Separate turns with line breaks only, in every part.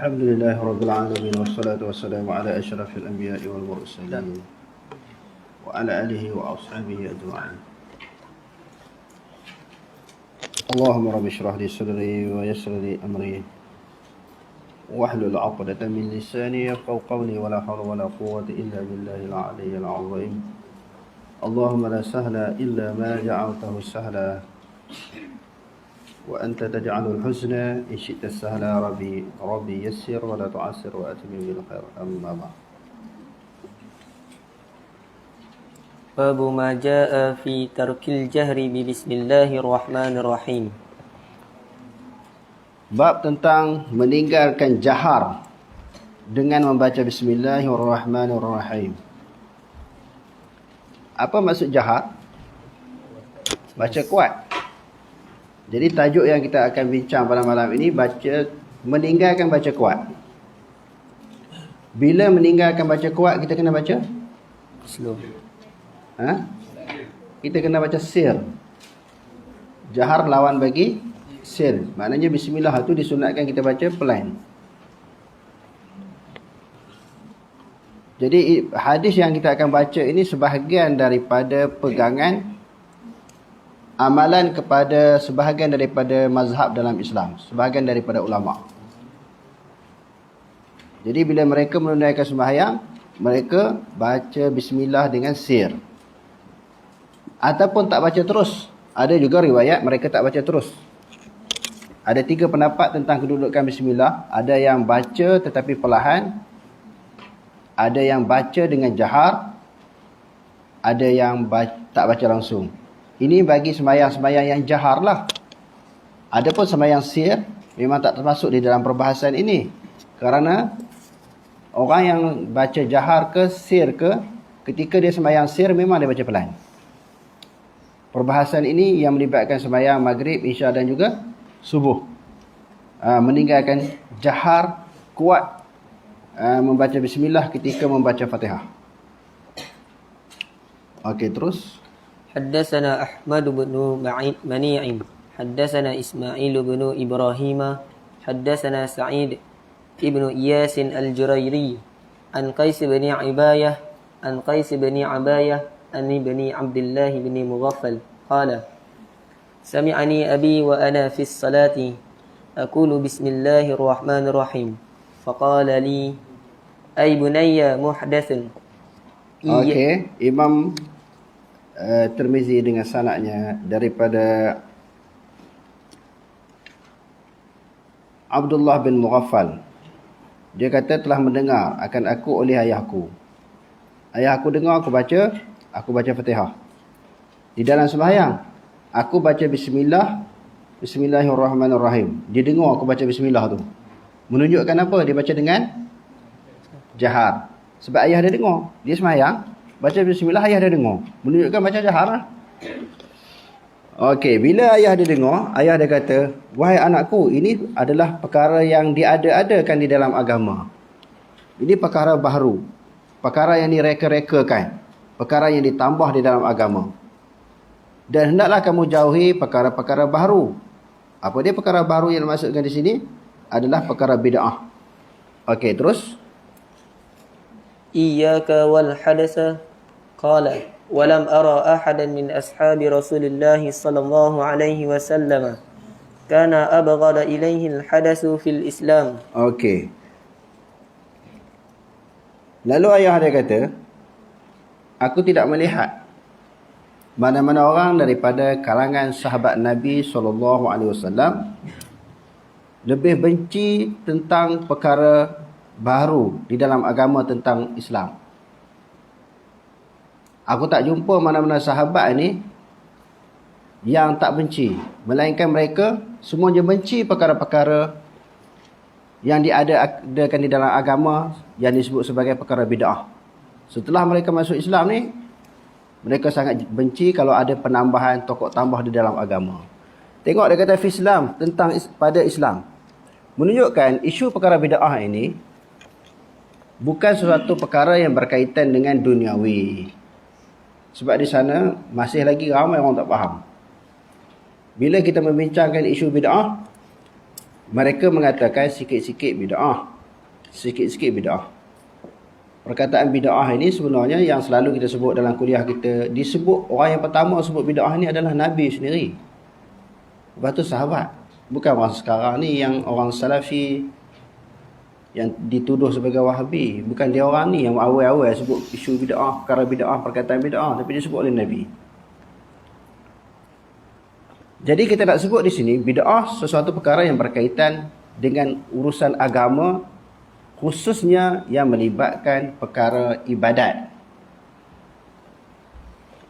الحمد لله رب العالمين والصلاة والسلام على أشرف الأنبياء والمرسلين وعلى آله وأصحابه أجمعين. اللهم رب اشرح لي صدري ويسر لي أمري واحلل عقدة من لساني يفقهوا قولي ولا حول ولا قوة إلا بالله العلي العظيم. اللهم لا سهل إلا ما جعلته سهلا وأنت تجعل الحزن إن شئت السهل. ربي يسر ولا تعسر وأتمم بالخير. أما بعد.
باب ما جاء في ترك الجهر ببسم الله الرحمن الرحيم.
Bab tentang meninggalkan jahar dengan membaca Bismillahirrahmanirrahim. Apa maksud jahar? Baca kuat. Jadi tajuk yang kita akan bincang pada malam ini meninggalkan baca kuat. Bila meninggalkan baca kuat kita kena baca
Slow.
Kita kena baca sir. Jahar lawan bagi sir. Maknanya bismillah tu disunatkan kita baca pelan. Jadi hadis yang kita akan baca ini sebahagian daripada pegangan amalan kepada sebahagian daripada mazhab dalam Islam, sebahagian daripada ulama. Jadi bila mereka menunaikan sembahyang, mereka baca bismillah dengan sir. Ataupun tak baca terus. Ada juga riwayat mereka tak baca terus. Ada 3 pendapat tentang kedudukan bismillah. Ada yang baca tetapi perlahan. Ada yang baca dengan jahar. Ada yang tak baca langsung. Ini bagi sembahyang-sembahyang yang jahar lah. Adapun sembahyang sir memang tak termasuk di dalam perbahasan ini. Kerana orang yang baca jahar ke sir ke, ketika dia sembahyang sir memang dia baca pelan. Perbahasan ini yang melibatkan sembahyang maghrib, isya dan juga subuh. Meninggalkan jahar kuat membaca bismillah ketika membaca Fatihah. Okey, terus.
حدثنا أحمد بن منيع حدثنا إسماعيل بن إبراهيم حدثنا سعيد بن إياس الجريري عن قيس بن عباية عن ابن عبد الله بن مغفل قال سمعني أبي وأنا في الصلاة أقول بسم الله الرحمن الرحيم فقال لي أي بني محدث.
Okey, Imam Tirmizi dengan sanadnya daripada Abdullah bin Mughaffal. Dia kata telah mendengar akan aku oleh ayahku. Ayahku dengar aku baca Fatihah. Di dalam sembahyang aku baca Bismillahirrahmanirrahim. Dia dengar aku baca bismillah tu. Menunjukkan apa? Dia baca dengan jahar. Sebab ayah dia dengar. Dia sembahyang baca bismillah, ayah dia dengar. Menunjukkan baca jahar lah. Okey, bila ayah dia dengar, ayah dia kata, wahai anakku, ini adalah perkara yang diada-adakan di dalam agama. Ini perkara baharu. Perkara yang direka-rekakan. Perkara yang ditambah di dalam agama. Dan hendaklah kamu jauhi perkara-perkara baharu. Apa dia perkara baharu yang dimaksudkan di sini? Adalah perkara bid'ah. Okey, terus.
إياك والحدث قال ولم أرى أحدا من أصحاب رسول الله صلى الله عليه وسلم كان أبغض إليه الحدث في الإسلام.
Okey. Lalu ayah dia kata, aku tidak melihat mana-mana orang daripada kalangan sahabat Nabi SAW lebih benci tentang perkara baru di dalam agama tentang Islam. Aku tak jumpa mana-mana sahabat ni yang tak benci. Melainkan mereka semuanya benci perkara-perkara yang diadakan di dalam agama yang disebut sebagai perkara bid'ah. Setelah mereka masuk Islam ni, mereka sangat benci kalau ada penambahan, tokok tambah di dalam agama. Tengok dia kata fi Islam, tentang pada Islam. Menunjukkan isu perkara bid'ah ini bukan sesuatu perkara yang berkaitan dengan duniawi. Sebab di sana masih lagi ramai orang tak faham. Bila kita membincangkan isu bid'ah, Mereka mengatakan sikit-sikit bid'ah. Sikit-sikit bid'ah. Perkataan bid'ah ini sebenarnya yang selalu kita sebut dalam kuliah kita, disebut orang yang pertama sebut bid'ah ini adalah Nabi sendiri. Lepas tu sahabat. Bukan orang sekarang ni yang orang salafi yang dituduh sebagai wahabi. Bukan dia orang ni yang awal-awal sebut isu bid'ah, perkara bid'ah, perkataan bid'ah, tapi dia sebut oleh Nabi. Jadi kita nak sebut di sini bid'ah sesuatu perkara yang berkaitan dengan urusan agama, khususnya yang melibatkan perkara ibadat.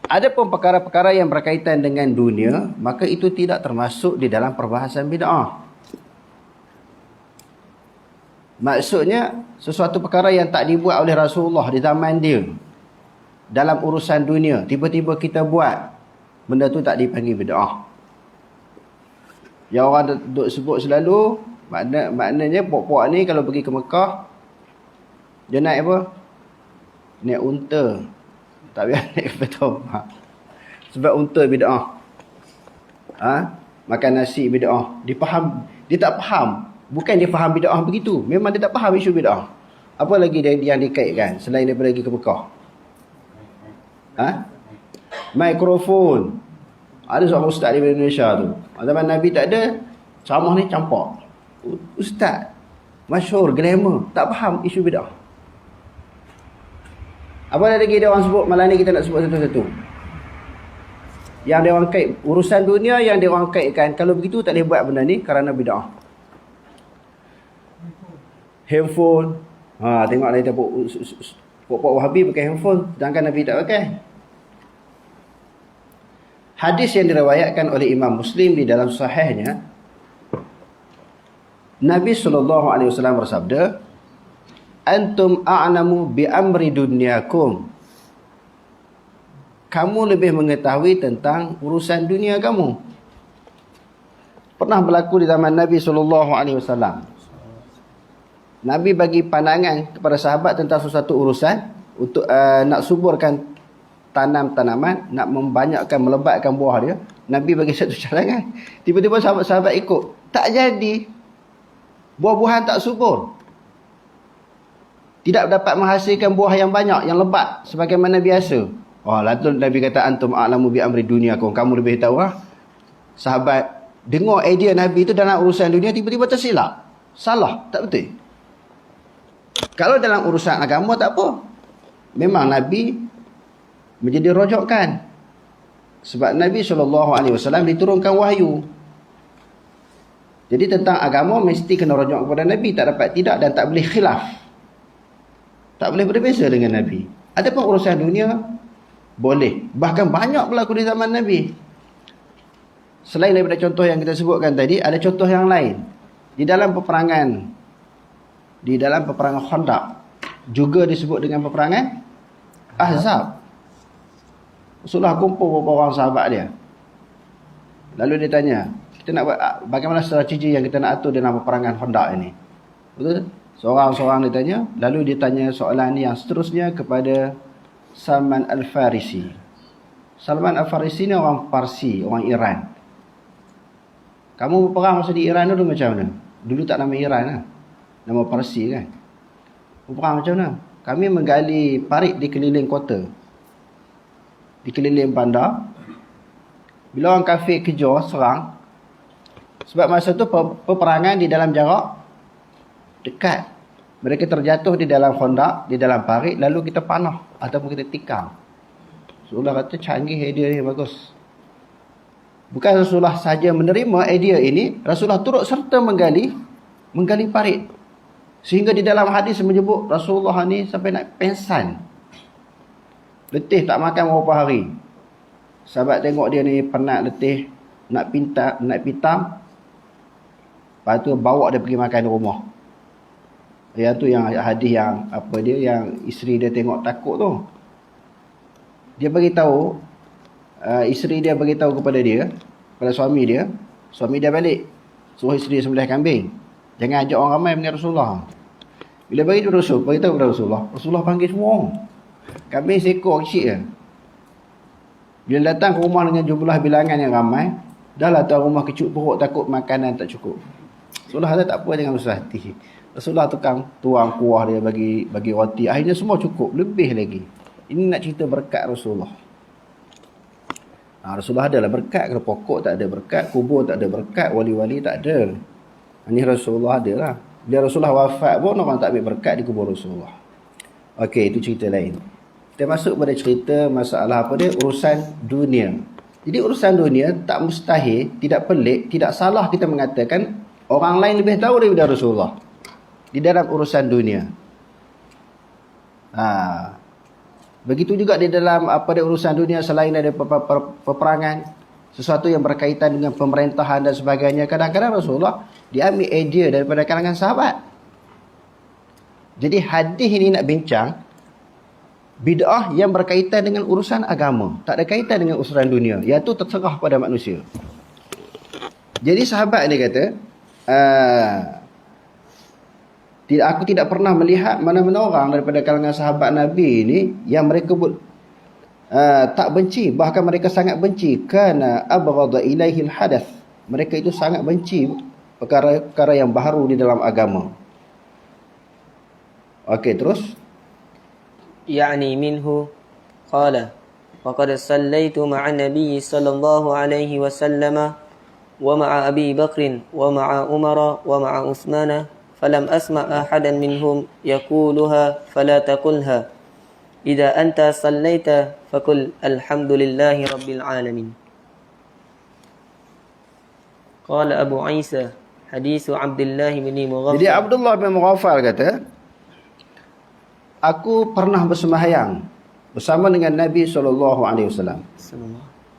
Adapun perkara-perkara yang berkaitan dengan dunia, maka itu tidak termasuk di dalam perbahasan bid'ah. Maksudnya sesuatu perkara yang tak dibuat oleh Rasulullah di zaman dia dalam urusan dunia, tiba-tiba kita buat, benda tu tak dipanggil bid'ah. Yang orang duk sebut selalu, maknanya puak-puak ni kalau pergi ke Mekah, dia naik apa? Naik unta. Tak payah naik kereta. Sebab unta bid'ah. Makan nasi bid'ah. Dia tak faham. Bukan dia faham bid'ah begitu. Memang dia tak faham isu bid'ah. Apa lagi yang dikaitkan selain daripada pergi ke Mekah? Mikrofon. Ada seorang ustaz di Indonesia tu. Zaman Nabi tak ada, ceramah ni campak. Ustaz masyhur, glamour, tak faham isu bid'ah. Apa lagi dia orang sebut? Malam ni kita nak sebut satu-satu. Yang dia orang kait urusan dunia, yang dia orang kaitkan, kalau begitu tak boleh buat benda ni kerana bid'ah. Handphone. Tengoklah kita pokok Wahabi pakai handphone, sedangkan Nabi tak pakai. Hadis yang diriwayatkan oleh Imam Muslim di dalam sahihnya, Nabi SAW bersabda, "Antum a'lamu bi amri dunyakum." Kamu lebih mengetahui tentang urusan dunia kamu. Pernah berlaku di zaman Nabi SAW. Nabi bagi pandangan kepada sahabat tentang sesuatu urusan untuk nak suburkan tanam-tanaman, nak membanyakkan, melebatkan buah dia. Nabi bagi satu cadangan. Tiba-tiba sahabat-sahabat ikut. Tak jadi. Buah-buahan tak subur. Tidak dapat menghasilkan buah yang banyak, yang lebat sebagaimana biasa. Lalu Nabi kata, "Antum a'lamu bi amri dunyakum." Kamu lebih tahu lah. Sahabat dengar idea Nabi itu dalam urusan dunia, tiba-tiba tersilap. Salah, tak betul. Kalau dalam urusan agama tak apa. Memang Nabi menjadi rojokan. Sebab Nabi SAW diturunkan wahyu. Jadi tentang agama mesti kena rojok kepada Nabi. Tak dapat tidak dan tak boleh khilaf. Tak boleh berbeza dengan Nabi. Adapun urusan dunia, boleh. Bahkan banyak berlaku di zaman Nabi. Selain daripada contoh yang kita sebutkan tadi, ada contoh yang lain. Di dalam peperangan Khandaq, juga disebut dengan peperangan Ahzab. Rasulullah kumpul beberapa orang sahabat dia. Lalu dia tanya, kita nak buat bagaimana strategi yang kita nak atur dalam peperangan Khandaq ini? Betul? Seorang-seorang dia tanya. Lalu dia tanya soalan ni yang seterusnya kepada Salman Al-Farisi. Salman Al-Farisi ni orang Parsi, orang Iran. Kamu berperang masa di Iran dulu macam mana? Dulu tak nama Iran lah. Nama Parsi kan. Berperang macam mana? Kami menggali parit di keliling kota, di keliling bandar. Bila orang kafir kejar, serang. Sebab masa tu peperangan di dalam jarak dekat. Mereka terjatuh di dalam khandaq, di dalam parit, lalu kita panah ataupun kita tikam. Rasulullah kata canggih idea ni, bagus. Bukan Rasulullah saja menerima idea ini, Rasulullah turut serta menggali parit. Sehingga di dalam hadis menyebut Rasulullah ni sampai nak pensan. Letih tak makan beberapa hari. Sahabat tengok dia ni penat, letih, nak pitam. Lepas tu bawa dia pergi makan di rumah. Yang tu yang hadis yang yang isteri dia tengok takut tu. Dia bagi tahu, isteri dia bagi tahu kepada dia, kepada suami dia. Suami dia balik, suruh isteri sembelih kambing. Jangan ajak orang ramai dengan Rasulullah. Bila bagi tahu kepada Rasulullah, Rasulullah panggil semua orang. Kambing seekor kecil je. Bila datang ke rumah dengan jumlah bilangan yang ramai, dah lah tuan rumah kecut perut takut makanan tak cukup. Rasulullah kata tak apa, jangan besar hati. Rasulullah tukang tuang kuah dia, bagi roti. Akhirnya semua cukup, lebih lagi. Ini nak cerita berkat Rasulullah. Rasulullah adalah berkat. Kalau pokok tak ada berkat, kubur tak ada berkat, wali-wali tak ada. Ini Rasulullah ada lah. Bila Rasulullah wafat pun orang tak ambil berkat di kubur Rasulullah. Okey, itu cerita lain. Kita masuk pada cerita masalah apa dia? Urusan dunia. Jadi urusan dunia tak mustahil, tidak pelik, tidak salah kita mengatakan orang lain lebih tahu daripada Rasulullah di dalam urusan dunia. Begitu juga di dalam urusan dunia selain dari peperangan, sesuatu yang berkaitan dengan pemerintahan dan sebagainya. Kadang-kadang Rasulullah diambil idea daripada kalangan sahabat. Jadi hadis ini nak bincang bid'ah yang berkaitan dengan urusan agama, tak ada kaitan dengan urusan dunia, iaitu terserah pada manusia. Jadi sahabat ni kata, aku tidak pernah melihat mana-mana orang daripada kalangan sahabat Nabi ni yang mereka tak benci, bahkan mereka sangat benci, kana abghadha ilaihil hadath, mereka itu sangat benci perkara-perkara yang baru di dalam agama. Okey, terus
يعني منه قال وقد صليت مع النبي صلى الله عليه وسلم ومع أبي بكر ومع عمر ومع عثمان فلم أسمع أحدا منهم يقولها فلا تقلها إذا أنت صليت فقل الحمد لله رب العالمين. قال أبو عيسى حديث عبد الله بن مغفل.
Jadi Abdullah bin Mughaffal kata, aku pernah bersembahyang bersama dengan Nabi SAW.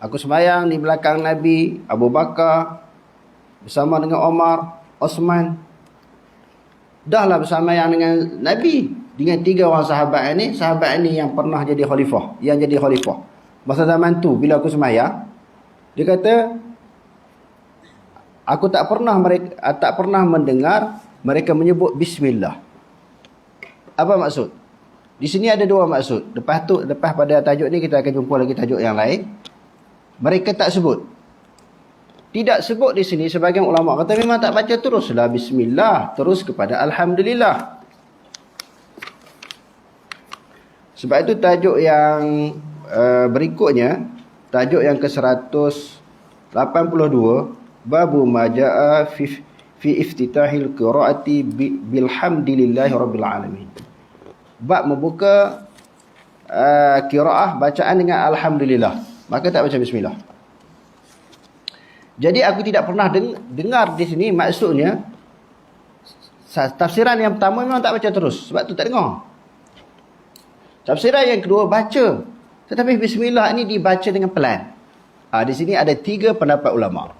Aku sembahyang di belakang Nabi, Abu Bakar, bersama dengan Omar, Osman. Dahlah bersembahyang dengan Nabi, dengan 3 orang sahabat ini yang pernah jadi khalifah, yang jadi khalifah. Masa zaman tu, bila aku sembahyang, dia kata, aku tak pernah mendengar mereka menyebut Bismillah. Apa maksud? Di sini ada 2 maksud. Lepas pada tajuk ni kita akan jumpa lagi tajuk yang lain. Mereka tak sebut. Tidak sebut di sini, sebagian ulama kata memang tak baca teruslah Bismillah, terus kepada Alhamdulillah. Sebab itu tajuk yang berikutnya, tajuk yang ke-182, Babu Maja'a fi iftitahil qiraati bilhamdilillahi rabbil alamin. Bab membuka qiraah bacaan dengan Alhamdulillah, maka tak baca Bismillah. Jadi aku tidak pernah dengar di sini, maksudnya tafsiran yang pertama memang tak baca terus, sebab tu tak dengar. Tafsiran yang kedua baca, tetapi Bismillah ini dibaca dengan pelan. Di sini ada 3 pendapat ulama.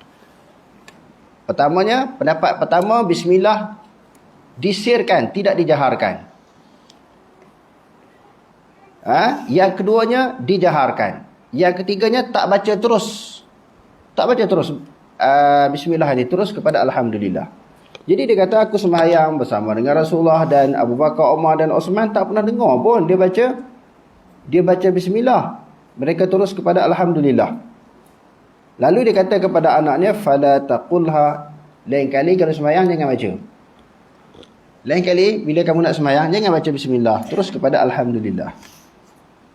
Pendapat pertama, Bismillah disirkan, tidak dijaharkan. Yang keduanya dijaharkan. Yang ketiganya tak baca terus. Tak baca terus Bismillah ini, terus kepada Alhamdulillah. Jadi dia kata, aku sembahyang bersama dengan Rasulullah dan Abu Bakar, Umar dan Osman, tak pernah dengar pun dia baca Bismillah. Mereka terus kepada Alhamdulillah. Lalu dia kata kepada anaknya, fala taqulha, lain kali kalau sembahyang jangan baca. Lain kali bila kamu nak sembahyang jangan baca Bismillah, terus kepada Alhamdulillah.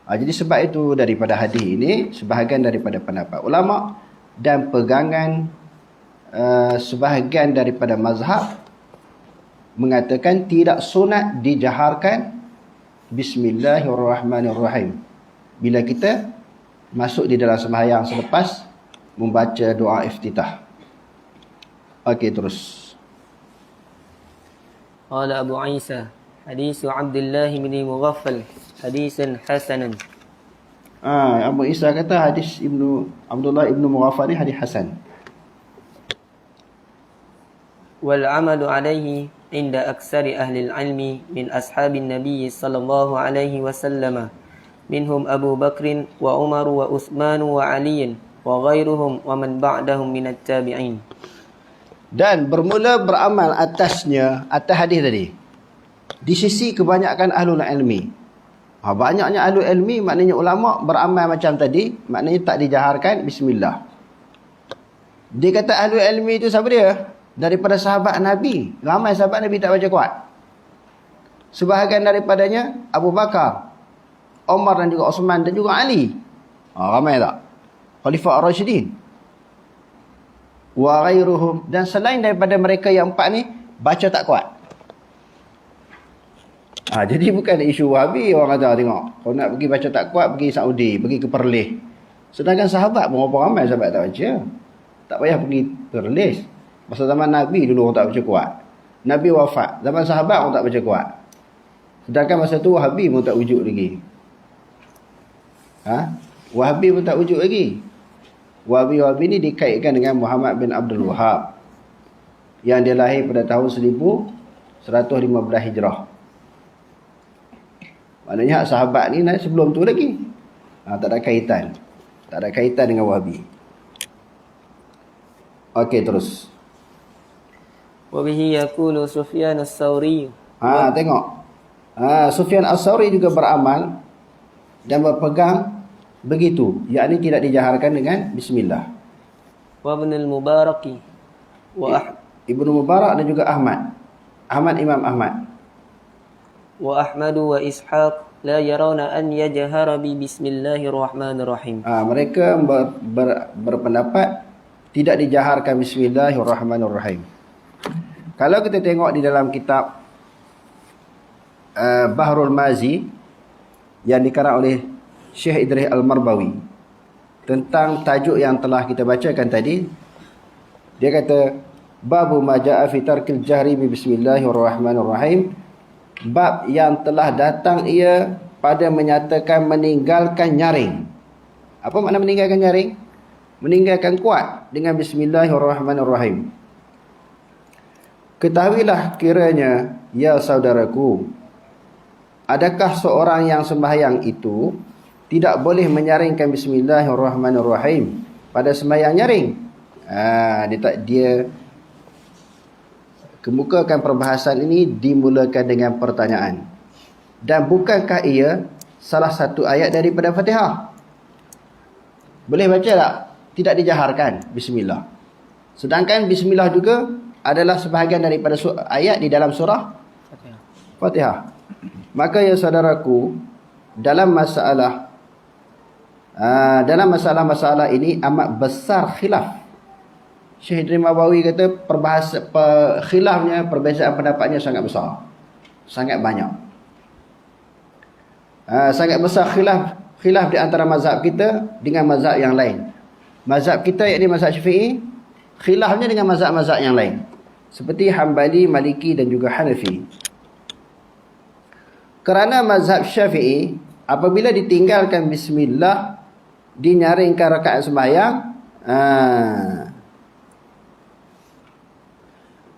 Jadi sebab itu daripada hadis ini, sebahagian daripada pendapat ulama dan pegangan sebahagian daripada mazhab mengatakan tidak sunat dijaharkan Bismillahirrahmanirrahim bila kita masuk di dalam sembahyang selepas membaca doa iftitah. Okey, terus.
Qala Abu Isa hadis Abdullah bin Mughaffal hadisan hasanan.
Abu Isa kata hadis Abdullah ibnu Mughaffal ni hadis hasan.
Wal amalu alaihi inda aksari ahli al-ilmi min ashabin nabiy sallallahu alaihi wasallam minhum Abu Bakr wa Umar wa Uthman wa Ali wa ghairuhum wa man ba'dahum min at-tabi'in. Dan bermula beramal atas hadis tadi di sisi kebanyakan ahlul ilmi. Banyaknya ahlul ilmi, maknanya ulama beramal macam tadi, maknanya tak dijaharkan Bismillah. Dia kata ahlul ilmi itu siapa dia?
daripada sahabat Nabi. Ramai sahabat Nabi tak baca kuat. Sebahagian daripadanya Abu Bakar, Umar dan juga Osman dan juga Ali. Ramai tak? Khalifah Ar-Rashidin. Wa ghairuhum. Dan selain daripada mereka yang empat ni, baca tak kuat. Jadi bukan isu Wahabi orang kata tengok. Kalau nak pergi baca tak kuat, pergi Saudi, pergi ke Perlis. Sedangkan sahabat pun berapa ramai sahabat tak baca. Tak payah pergi Perlis. Masa zaman Nabi dulu orang tak baca kuat. Nabi wafat. Zaman sahabat orang tak baca kuat. Sedangkan masa tu Wahabi pun tak wujud lagi. Wahabi pun tak wujud lagi. Wahabi ni dikaitkan dengan Muhammad bin Abdul Wahab. Yang dia lahir pada tahun 1115 Hijrah. Maknanya sahabat ni sebelum tu lagi. Tak ada kaitan. Tak ada kaitan dengan Wahabi. Okey, terus.
Wa bihi yaqulu Sufyan as-Sauri.
Tengok. Sufyan as-Sauri juga beramal dan berpegang begitu, yakni tidak dijaharkan dengan bismillah.
Wa Ibn al-Mubarak
Ibnu Mubarak dan juga Ahmad. Imam Ahmad.
Wa Ahmad wa Ishaq la yarawna an yajhara bi bismillahirrahmanirrahim.
Mereka berpendapat tidak dijaharkan bismillahirrahmanirrahim. Kalau kita tengok di dalam kitab Bahrul Mazi yang dikarang oleh Syekh Idris Al-Marbawi tentang tajuk yang telah kita bacakan tadi, dia kata babu ma jaa fi tarkil jahri bi bismillahirrahmanirrahim, bab yang telah datang ia pada menyatakan meninggalkan nyaring. Apa makna meninggalkan nyaring? Meninggalkan kuat dengan bismillahirrahmanirrahim. Ketahuilah kiranya, ya saudaraku, adakah seorang yang sembahyang itu tidak boleh menyaringkan bismillahirrahmanirrahim pada sembahyang nyaring? Dia kemukakan perbahasan ini dimulakan dengan pertanyaan. Dan bukankah ia salah satu ayat daripada Fatihah? Boleh baca tak? Tidak dijaharkan bismillah. Sedangkan bismillah juga adalah sebahagian daripada ayat di dalam surah Fatihah. Maka ya saudaraku, dalam masalah ini amat besar khilaf. Syekh Idris Marbawi kata khilafnya, perbezaan pendapatnya sangat besar. Sangat banyak. Sangat besar khilaf di antara mazhab kita dengan mazhab yang lain. Mazhab kita iaitu mazhab Syafi'i, khilafnya dengan mazhab-mazhab yang lain. Seperti Hanbali, Maliki dan juga Hanafi. Kerana mazhab Syafi'i, apabila ditinggalkan bismillah, dinyaringkan rakaat sembahyang.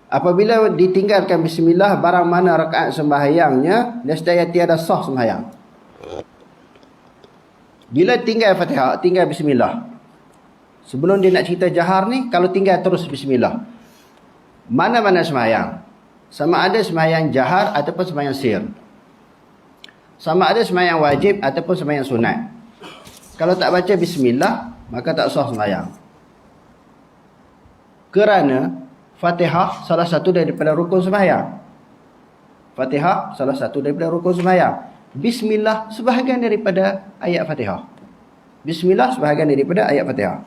Apabila ditinggalkan bismillah, barang mana rakaat sembahyangnya, nescaya tiada sah sembahyang. Bila tinggal Fatihah, tinggal bismillah. Sebelum dia nak cerita jahar ni, kalau tinggal terus bismillah, mana-mana sembahyang, sama ada sembahyang jahar ataupun sembahyang sir, sama ada sembahyang wajib ataupun sembahyang sunat, kalau tak baca bismillah, maka tak sah sembahyang. Kerana Fatihah salah satu daripada rukun sembahyang. Fatihah salah satu daripada rukun sembahyang. Bismillah sebahagian daripada ayat Fatihah. Bismillah sebahagian daripada ayat Fatihah.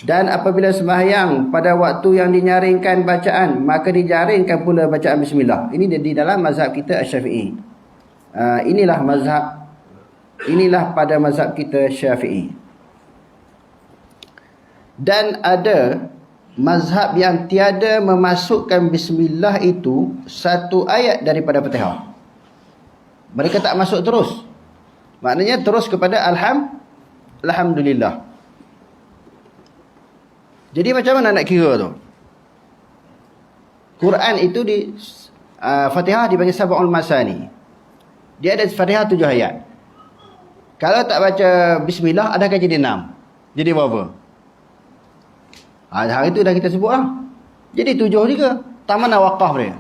Dan apabila sembahyang pada waktu yang dinyaringkan bacaan, maka dijaringkan pula bacaan bismillah. Ini di dalam mazhab kita Asy-Syafi'i. Inilah pada mazhab kita Syafi'i. Dan ada mazhab yang tiada memasukkan bismillah itu satu ayat daripada Fatihah. Mereka tak masuk terus. Maknanya terus kepada alhamdulillah. Jadi macam mana nak kira tu? Quran itu Fatihah dipanggil Sab'ul Masani. Dia ada Fatihah 7 ayat. Kalau tak baca bismillah, adakah jadi 6? Jadi berapa? Hari itu dah kita sebut lah. Jadi 7 juga. Tak mana wakaf dia.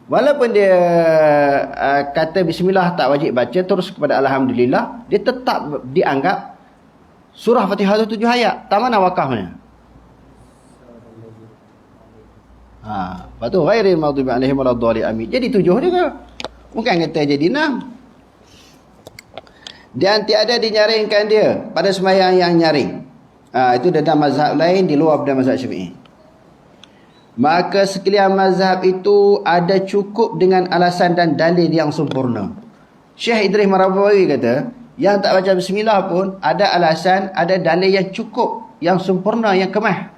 Walaupun dia kata bismillah tak wajib baca, terus kepada alhamdulillah, dia tetap dianggap surah Fatihah itu 7 ayat. Tak mana wakafnya. Lepas tu ghairil maghdubi alaihim waladdallin amin. Jadi 7 dia ke? Bukan kata jadi 6. Dan tiada dinyaringkan dia pada sembahyang yang nyaring. Itu dalam mazhab lain di luar pada mazhab Syafi'i. Maka sekalian mazhab itu ada cukup dengan alasan dan dalil yang sempurna. Syekh Idris Marabawi kata, yang tak baca bismillah pun ada alasan, ada dalil yang cukup, yang sempurna, yang kemah.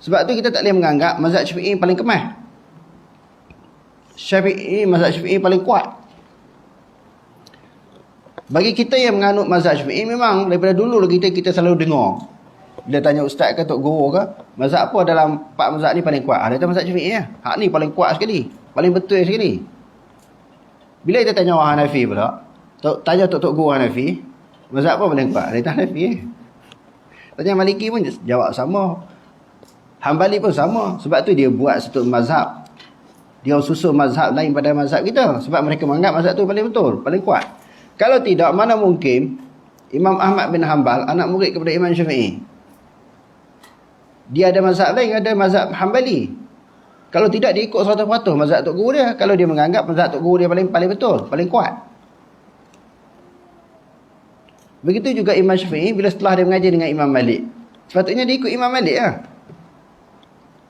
Sebab tu kita tak boleh menganggap mazhab Syafi'i paling kemah. Mazhab Syafi'i paling kuat. Bagi kita yang menganut mazhab Syafi'i, memang daripada dulu lagi kita selalu dengar. Bila tanya ustaz ke tok guru ke, mazhab apa dalam 4 mazhab ni paling kuat? Dia kata mazhab Syafi'i ya. Hak ni paling kuat sekali, paling betul sekali. Bila kita tanya orang Hanafi pula, tanya tok guru Hanafi, mazhab apa paling kuat? Dia kata Hanafi. Tanya Maliki pun jawab sama. Hambali pun sama. Sebab tu dia buat satu mazhab. Dia susun mazhab lain pada mazhab kita. Sebab mereka menganggap mazhab tu paling betul, paling kuat. Kalau tidak, mana mungkin Imam Ahmad bin Hanbal anak murid kepada Imam Syafi'i. Dia ada mazhab lain, ada mazhab Hambali. Kalau tidak, dia ikut 100% mazhab tok guru dia. Kalau dia menganggap mazhab tok guru dia paling betul, paling kuat. Begitu juga Imam Syafi'i, bila setelah dia mengaji dengan Imam Malik, sepatutnya dia ikut Imam Malik lah.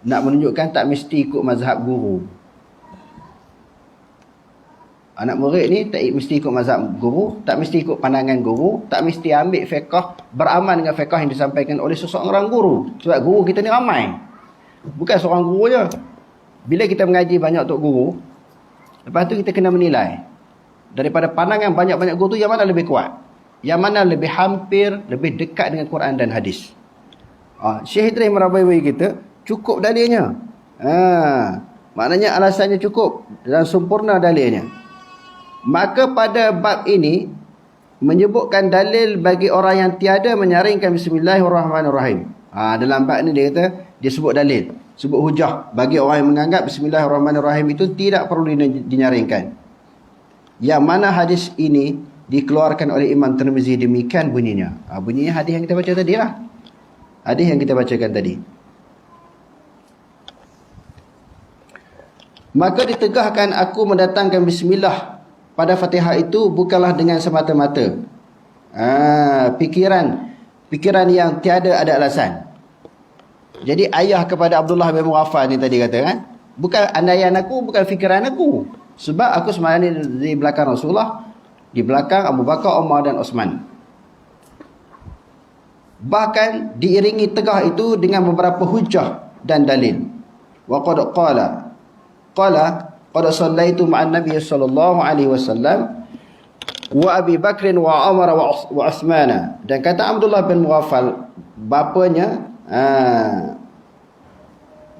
Nak menunjukkan tak mesti ikut mazhab guru. Anak murid ni tak mesti ikut mazhab guru, tak mesti ikut pandangan guru, tak mesti ambil fiqh, beramal dengan fiqh yang disampaikan oleh seseorang guru. Sebab guru kita ni ramai. Bukan seorang guru je. Bila kita mengaji banyak tok guru, lepas tu kita kena menilai. Daripada pandangan banyak-banyak guru tu, yang mana lebih kuat? Yang mana lebih hampir, lebih dekat dengan Quran dan hadis? Syekh Idris Marabawi kita, cukup dalilnya. Maknanya alasannya cukup dan sempurna dalilnya. Maka pada bab ini menyebutkan dalil bagi orang yang tiada menyaringkan bismillahirrahmanirrahim. Dalam bab ni dia kata, dia sebut dalil, sebut hujah bagi orang yang menganggap bismillahirrahmanirrahim itu tidak perlu dinyaringkan. Yang mana hadis ini dikeluarkan oleh Imam Tirmizi demikian bunyinya. Bunyinya hadis yang kita baca tadi lah. Hadis yang kita bacakan tadi. Maka ditegahkan aku mendatangkan bismillah pada Fatihah itu bukanlah dengan semata-mata pikiran yang tiada ada alasan. Jadi ayah kepada Abdullah bin Mughaffal ni tadi kata kan, bukan andaian aku, bukan fikiran aku. Sebab aku sembahyang di belakang Rasulullah, di belakang Abu Bakar, Umar dan Osman. Bahkan diiringi tegah itu dengan beberapa hujah dan dalil. Wa qad qala qad sallaitu ma'an Nabi sallallahu alaihi wasallam wa Abi Bakr wa Umar wa Uthman. Dan kata Abdullah bin Mughaffal, bapanya,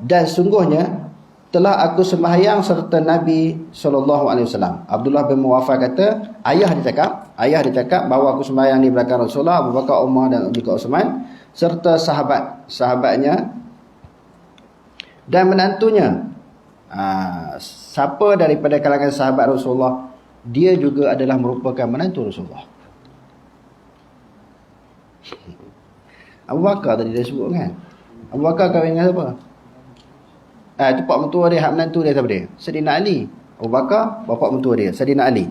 dan sungguhnya telah aku sembahyang serta Nabi sallallahu alaihi wasallam. Abdullah bin Mughaffal kata, ayah dia cakap bahawa aku sembahyang di belakang Rasulullah, Abu Bakar, Umar dan juga Uthman serta sahabatnya dan menantunya. Siapa daripada kalangan sahabat Rasulullah, dia juga adalah merupakan menantu Rasulullah. Abu Bakar tadi dia sebut kan. Abu Bakar kahwin dengan siapa? Itu pak mentua dia, hak menantu dia siapa dia? Sayyidina Ali. Abu Bakar bapa mentua dia, Sayyidina Ali.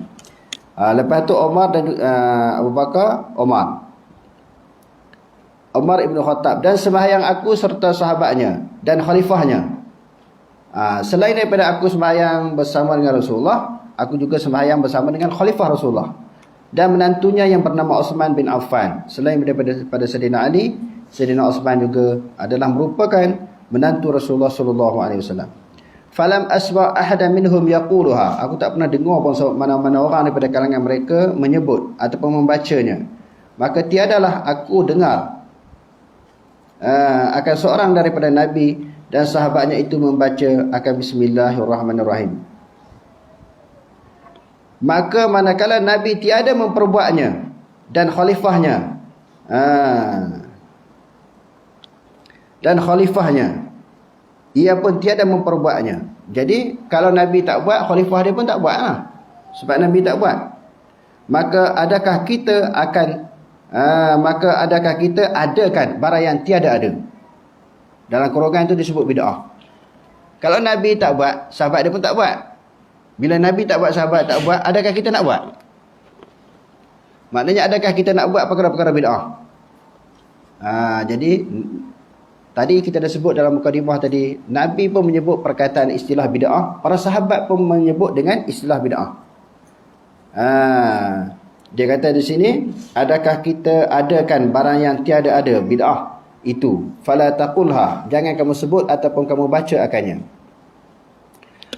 Lepas tu Umar dan Abu Bakar, Umar ibn Khattab, dan sembahyang aku serta sahabatnya dan khalifahnya. Selain daripada aku sembahyang bersama dengan Rasulullah, aku juga sembahyang bersama dengan khalifah Rasulullah dan menantunya yang bernama Uthman bin Affan. Selain daripada Sayyidina Ali, Sayyidina Uthman juga adalah merupakan menantu Rasulullah sallallahu alaihi wasallam. Falam asma ahadan minhum yaquluha. Aku tak pernah dengar pun mana-mana orang daripada kalangan mereka menyebut ataupun membacanya. Maka tiadalah aku dengar akan seorang daripada Nabi dan sahabatnya itu membaca akan bismillahirrahmanirrahim. Maka manakala Nabi tiada memperbuatnya dan khalifahnya ia pun tiada memperbuatnya. Jadi kalau Nabi tak buat, khalifah dia pun tak buat lah. Sebab Nabi tak buat. Maka adakah kita adakan barang yang tiada ada? Dalam kurungan itu disebut bid'ah. Kalau Nabi tak buat, sahabat dia pun tak buat. Bila Nabi tak buat, sahabat tak buat, adakah kita nak buat? Maknanya adakah kita nak buat perkara-perkara bid'ah? Jadi tadi kita dah sebut dalam mukadimah tadi, Nabi pun menyebut perkataan istilah bid'ah, para sahabat pun menyebut dengan istilah bid'ah. Dia kata di sini, adakah kita adakan barang yang tiada ada, bid'ah itu, fala taqulha, jangan kamu sebut ataupun kamu baca akannya.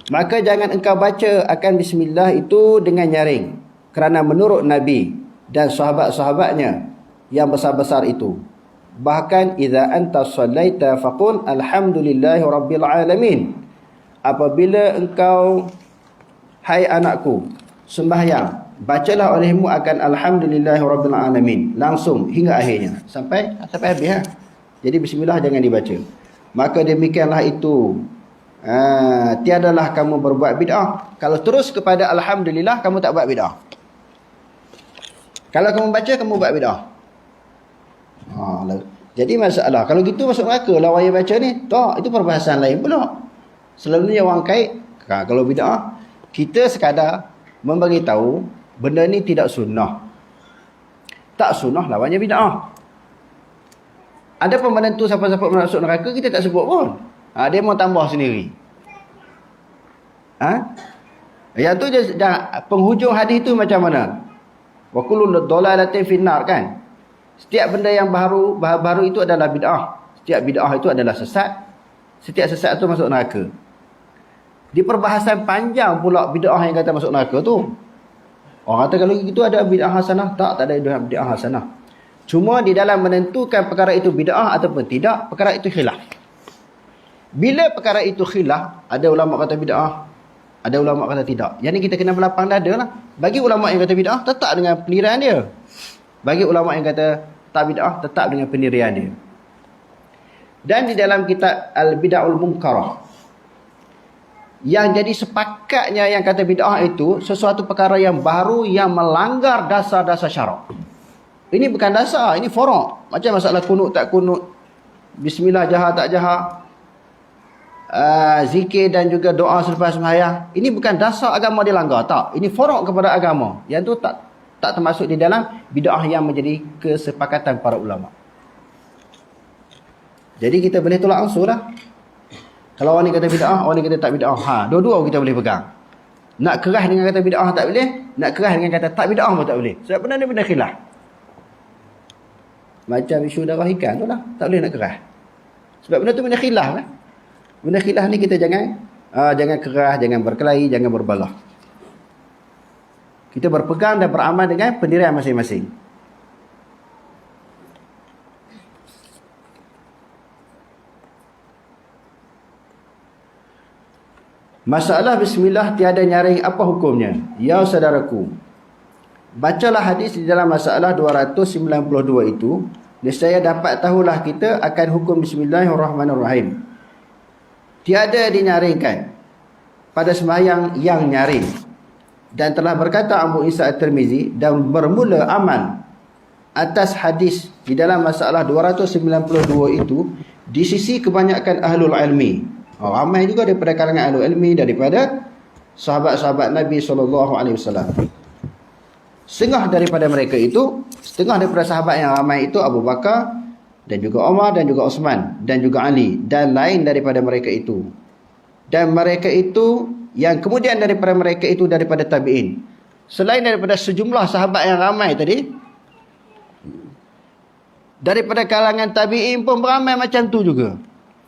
Maka jangan engkau baca akan bismillah itu dengan nyaring, kerana menurut Nabi dan sahabat-sahabatnya yang besar-besar itu, bahkan idza anta sallaita faqul alhamdulillahi rabbil alamin, apabila engkau, hai anakku, sembahyang, bacalah olehmu akan alhamdulillahi rabbil alamin, langsung hingga akhirnya, sampai habis ha? Jadi bismillah jangan dibaca. Maka demikianlah itu, tiadalah kamu berbuat bid'ah. Kalau terus kepada alhamdulillah, kamu tak buat bid'ah. Kalau kamu baca, kamu buat bid'ah. Jadi masalah, kalau gitu masuk neraka lah orang yang baca ni. Tak, itu perbahasan lain pula. Selalunya orang kait, kalau bid'ah, kita sekadar membagi tahu benda ni tidak sunnah. Tak sunnah lawannya bid'ah. Ada pun menentu siapa-siapa masuk neraka, kita tak sebut pun. Dia mau tambah sendiri. Yang tu penghujung hadis tu macam mana? Wa kullu dhalalatin finnar kan? Setiap benda yang baru itu adalah bid'ah. Setiap bid'ah itu adalah sesat. Setiap sesat itu masuk neraka. Di perbahasan panjang pula bid'ah yang kata masuk neraka tu. Orang kata kalau itu ada bid'ah hasanah, tak ada bid'ah hasanah. Cuma di dalam menentukan perkara itu bid'ah ataupun tidak, perkara itu khilaf. Bila perkara itu khilaf, ada ulama kata bid'ah, ada ulama kata tidak. Yang ni kita kena berlapang dada lah. Bagi ulama yang kata bid'ah, tetap dengan pendirian dia. Bagi ulama yang kata tak bid'ah, tetap dengan pendirian dia. Dan di dalam kitab Al-Bid'ahul Munkarah, yang jadi sepakatnya yang kata bid'ah itu sesuatu perkara yang baru yang melanggar dasar-dasar syarak. Ini bukan dasar, ini furu'. Macam masalah kunut tak kunut, bismillah jahar tak jahar, zikir dan juga doa selepas sembahyang. Ini bukan dasar agama dilanggar, tak. Ini furu' kepada agama. Yang tu tak termasuk di dalam bid'ah yang menjadi kesepakatan para ulama. Jadi kita boleh tolak unsur lah. Kalau orang ni kata bid'ah, orang ni kata tak bid'ah. Dua-dua kita boleh pegang. Nak kerah dengan kata bid'ah tak boleh, nak kerah dengan kata tak bid'ah pun tak boleh. Sebab benda ni benda khilaf. Macam isu darah ikan tu lah, tak boleh nak kerah. Sebab benda tu benda khilaf kan. Benda khilaf ni kita jangan kerah, jangan berkelahi, jangan berbalah. Kita berpegang dan beramal dengan pendirian masing-masing. Masalah bismillah tiada nyaring, apa hukumnya? Ya saudaraku, bacalah hadis di dalam masalah 292 itu, nescaya dapat tahulah kita akan hukum bismillahirrahmanirrahim. Tiada dinyaringkan pada sembahyang yang nyaring. Dan telah berkata Abu Isa At-Tirmizi dan bermula amal atas hadis di dalam masalah 292 itu di sisi kebanyakan ahlul ilmi. Ramai juga daripada kalangan ahlul ilmi, daripada sahabat-sahabat Nabi SAW. Setengah daripada mereka itu, setengah daripada sahabat yang ramai itu, Abu Bakar dan juga Umar dan juga Uthman dan juga Ali dan lain daripada mereka itu. Dan mereka itu, yang kemudian daripada mereka itu daripada tabi'in. Selain daripada sejumlah sahabat yang ramai tadi, daripada kalangan tabi'in pun beramai macam tu juga.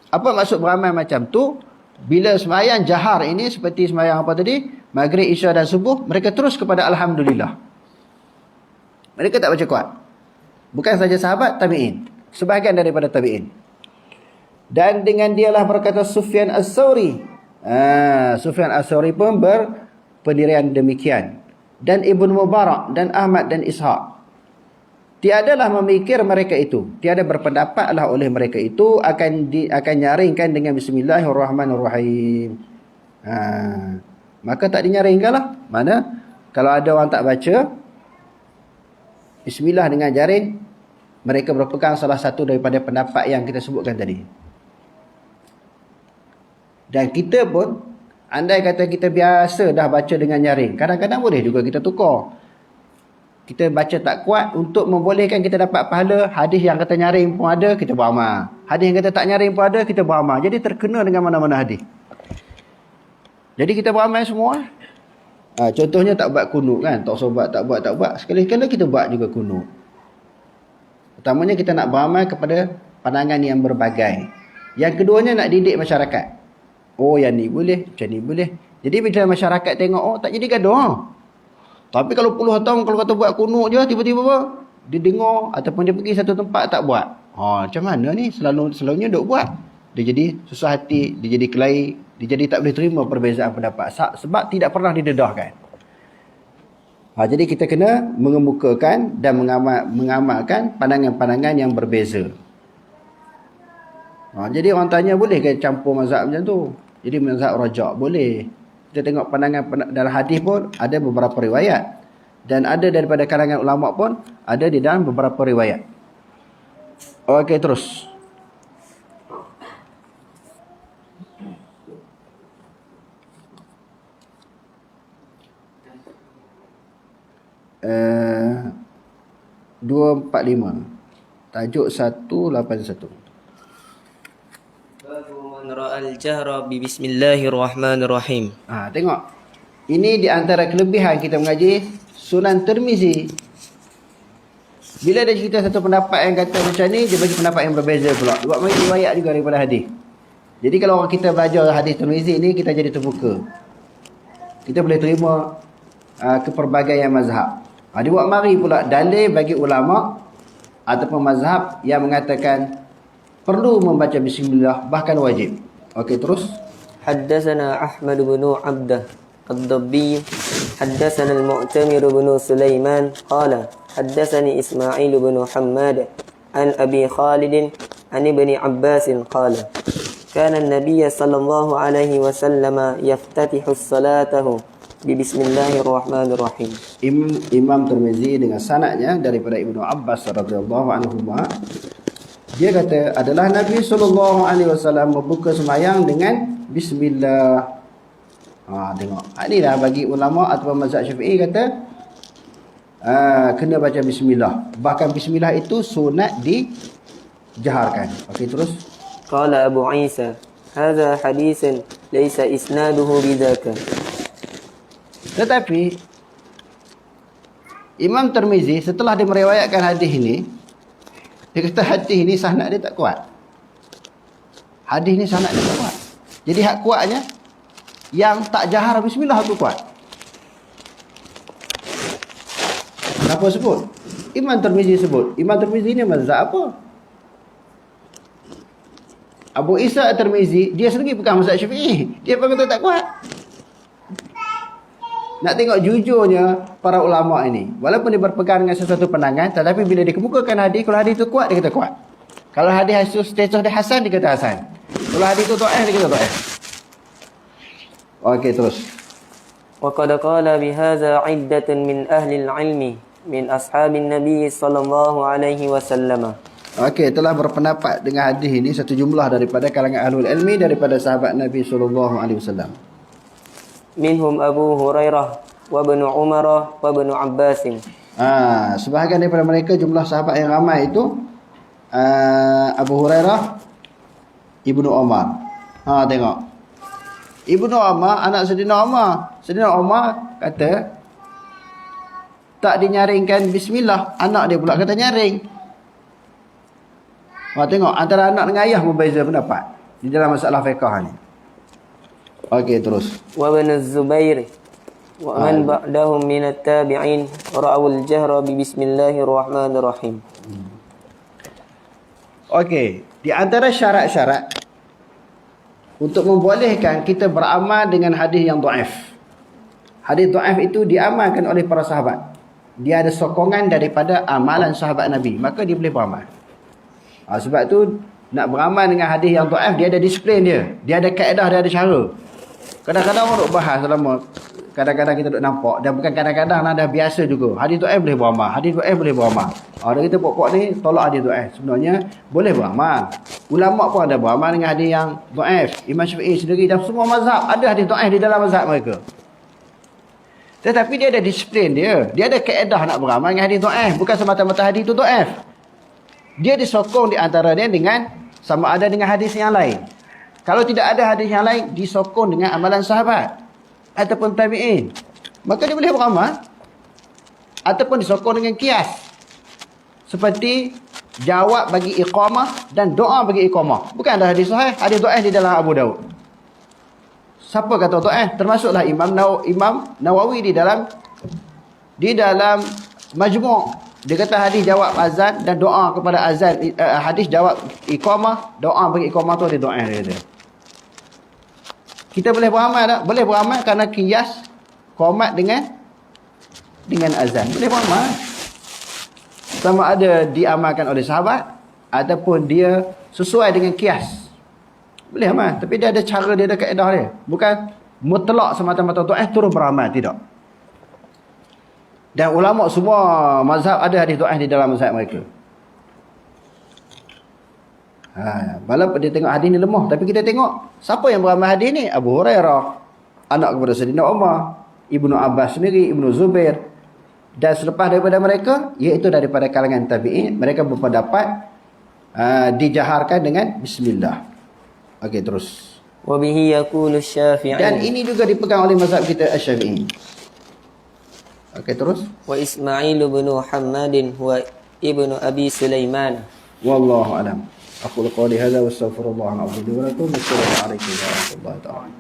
Apa maksud beramai macam tu? Bila sembahyang jahar ini, seperti sembahyang apa tadi, maghrib, isya dan subuh, mereka terus kepada alhamdulillah. Mereka tak baca kuat. Bukan saja sahabat, tabi'in. Sebahagian daripada tabi'in. Dan dengan dialah berkata Sufyan As-Sawri. Sufyan As-Sawri pun berpendirian demikian. Dan Ibn Mubarak dan Ahmad dan Ishaq. Tiadalah memikir mereka itu, tiada berpendapatlah oleh mereka itu akan nyaringkan dengan bismillahirrahmanirrahim. Maka tak dinyaringkan lah. Mana kalau ada orang tak baca bismillah dengan jaring, mereka berpegang salah satu daripada pendapat yang kita sebutkan tadi. Dan kita pun, andai kata kita biasa dah baca dengan nyaring, kadang-kadang boleh juga kita tukar. Kita baca tak kuat untuk membolehkan kita dapat pahala. Hadis yang kata nyaring pun ada, kita beramal. Hadis yang kata tak nyaring pun ada, kita beramal. Jadi terkena dengan mana-mana hadis. Jadi kita beramal semua. Contohnya tak buat kunut kan. Tak sobat, tak buat. Sekali-sekala kita buat juga kunut. Pertamanya kita nak beramal kepada pandangan yang berbagai. Yang keduanya nak didik masyarakat. Oh yang ni boleh, macam ni boleh. Jadi bila masyarakat tengok, oh tak jadi gaduh. Tapi kalau puluh tahun kalau kata buat kunut je, tiba-tiba apa? Dia dengar ataupun dia pergi satu tempat tak buat. Macam mana ni? Selalunya duk buat. Dia jadi susah hati, dia jadi kelahi, dia jadi tak boleh terima perbezaan pendapat. Sebab tidak pernah didedahkan. Jadi kita kena mengemukakan dan mengamalkan pandangan-pandangan yang berbeza. Jadi orang tanya, boleh ke campur mazhab macam tu? Jadi mazhab rajak boleh. Kita tengok pandangan dalam hadis pun ada beberapa riwayat. Dan ada daripada kalangan ulama pun ada di dalam beberapa riwayat. Okey, terus. Uh, 245. Tajuk 181.
Man ra'al jahra bi bismillahirrahmanirrahim.
Tengok. Ini di antara kelebihan kita mengaji Sunan Tirmizi. Bila dia cerita satu pendapat yang kata macam ni, dia bagi pendapat yang berbeza pula. Dia buat bagi riwayat juga daripada hadis. Jadi kalau orang kita belajar hadis Tirmizi ni, kita jadi terbuka. Kita boleh terima kepelbagaian mazhab. Dia buat mari pula dalil bagi ulama ataupun mazhab yang mengatakan perlu membaca bismillah, bahkan wajib. Okey, terus.
Haddatsana Ahmad bin Abdah ad-Dabbi, haddatsana al-Mu'tamir bin Sulaiman qala haddatsani Ismail bin Hammad an Abi Khalid an Ibn Abbas qala kana an-nabiy sallallahu alaihi wasallam yaftatihu salatahu bi bismillahirrahmanirrahim.
Imam Tirmizi dengan sanadnya daripada Ibnu Abbas radhiyallahu anhuma, dia kata adalah Nabi SAW membuka sembahyang dengan bismillah. Tengok. Inilah bagi ulama atau mazhab Syafi'i kata kena baca bismillah. Bahkan bismillah itu sunat dijaharkan. Okey, terus.
Qala Abu Isa, hadza haditsun laysa isnaduhu bidzaka.
Tetapi Imam Tirmizi setelah dia meriwayatkan hadis ini, dia kata hadis ni sanad dia tak kuat. Hadis ni sanad dia tak kuat. Jadi hak kuatnya yang tak jahar bismillah tu kuat. Kenapa sebut? Imam Tirmizi sebut. Imam Tirmizi ni mazhab apa? Abu Isa At-Tirmizi, dia sendiri bukan mazhab Syafi'i. Dia pun kata tak kuat. Nak tengok jujurnya para ulama ini. Walaupun dia berpegang dengan sesuatu pandangan, tetapi bila dikemukakan hadis, kalau hadis itu kuat, dia kata kuat. Kalau hadis status dia hasan, dia kata hasan. Kalau hadis itu dhaif, dia kata dhaif. Okey, terus.
Wa qad qala bi hadza 'iddatun min ahli al-'ilmi min ashabin nabiy sallallahu alaihi wasallam.
Okey, telah berpendapat dengan hadis ini satu jumlah daripada kalangan ahlul ilmi daripada sahabat Nabi sallallahu alaihi wasallam.
Minhum Abu Hurairah wa Ibnu Umar wa Ibnu Abbas.
Sebahagian daripada mereka jumlah sahabat yang ramai itu Abu Hurairah, Ibnu Umar. Tengok. Ibnu Umar anak Sayyidina Umar. Sayyidina Umar kata tak dinyaringkan bismillah, anak dia pula kata nyaring. Tengok antara anak dengan ayah berbeza pendapat di dalam masalah fiqh ni. Okey, terus.
Wa Ibn Zubair wa man ba'dahum min at-tabi'in ra'awul jahra bi bismillahirrahmanirrahim. Okey,
di antara syarat-syarat untuk membolehkan kita beramal dengan hadis yang dhaif. Hadis dhaif itu diamalkan oleh para sahabat. Dia ada sokongan daripada amalan sahabat Nabi, maka dia boleh beramal. Sebab tu nak beramal dengan hadis yang dhaif, dia ada disiplin dia. Dia ada kaedah, dia ada cara. Kadang-kadang orang bahas selama kadang-kadang kita duk nampak, dan bukan kadang-kadang lah, dah biasa juga. Hadis dhaif boleh beramal, hadis dhaif boleh beramal. Ada kita pokok ni tolak hadis dhaif. Sebenarnya boleh beramal. Ulama pun ada beramal dengan hadis yang dhaif. Imam Syafi'i sendiri dan semua mazhab ada hadis dhaif di dalam mazhab mereka. Tetapi dia ada disiplin dia. Dia ada kaedah nak beramal dengan hadis dhaif, bukan semata-mata hadis itu dhaif. Dia disokong di antara dia dengan sama ada dengan hadis yang lain. Kalau tidak ada hadis yang lain, disokong dengan amalan sahabat ataupun tabi'in, maka dia boleh beramal. Ataupun disokong dengan kias, seperti jawab bagi iqamah dan doa bagi iqamah. Bukan ada hadis sahih, hadis dhaif di dalam Abu Daud. Siapa kata dhaif? Termasuklah Imam Nawawi di dalam Majmu'. Dia kata hadis jawab azan dan doa kepada azan, hadis jawab iqamah, doa bagi iqamah tu hadis dhaif dia kata. Kita boleh beramal tak? Boleh beramal kerana qiyas qomat dengan azan. Boleh beramal. Sama ada diamalkan oleh sahabat ataupun dia sesuai dengan qiyas. Boleh amal. Tapi dia ada cara dia, ada kaedah dia. Bukan mutlak semata-mata dhaif terus beramal. Tidak. Dan ulama semua mazhab ada hadis dhaif di dalam mazhab mereka. Walaupun dia tengok hadis ni lemah, tapi kita tengok siapa yang beramal hadis ni? Abu Hurairah, anak kepada Sayyidina Umar, Ibnu Abbas sendiri, Ibnu Zubair, dan selepas daripada mereka, iaitu daripada kalangan tabi'in, mereka berpendapat dijaharkan dengan bismillah. Okey, terus.
Wa bihi yaqulu Syafi'i.
Dan ini juga dipegang oleh mazhab kita Asy-Syafi'i. Okey, terus.
Wa Ismail bin Muhammadin huwa ibnu Abi Sulaiman.
Wallahu a'lam. أقول قولي هذا واستغفر الله العظيم لي ولكم والسلام عليكم ورحمة الله تعالى.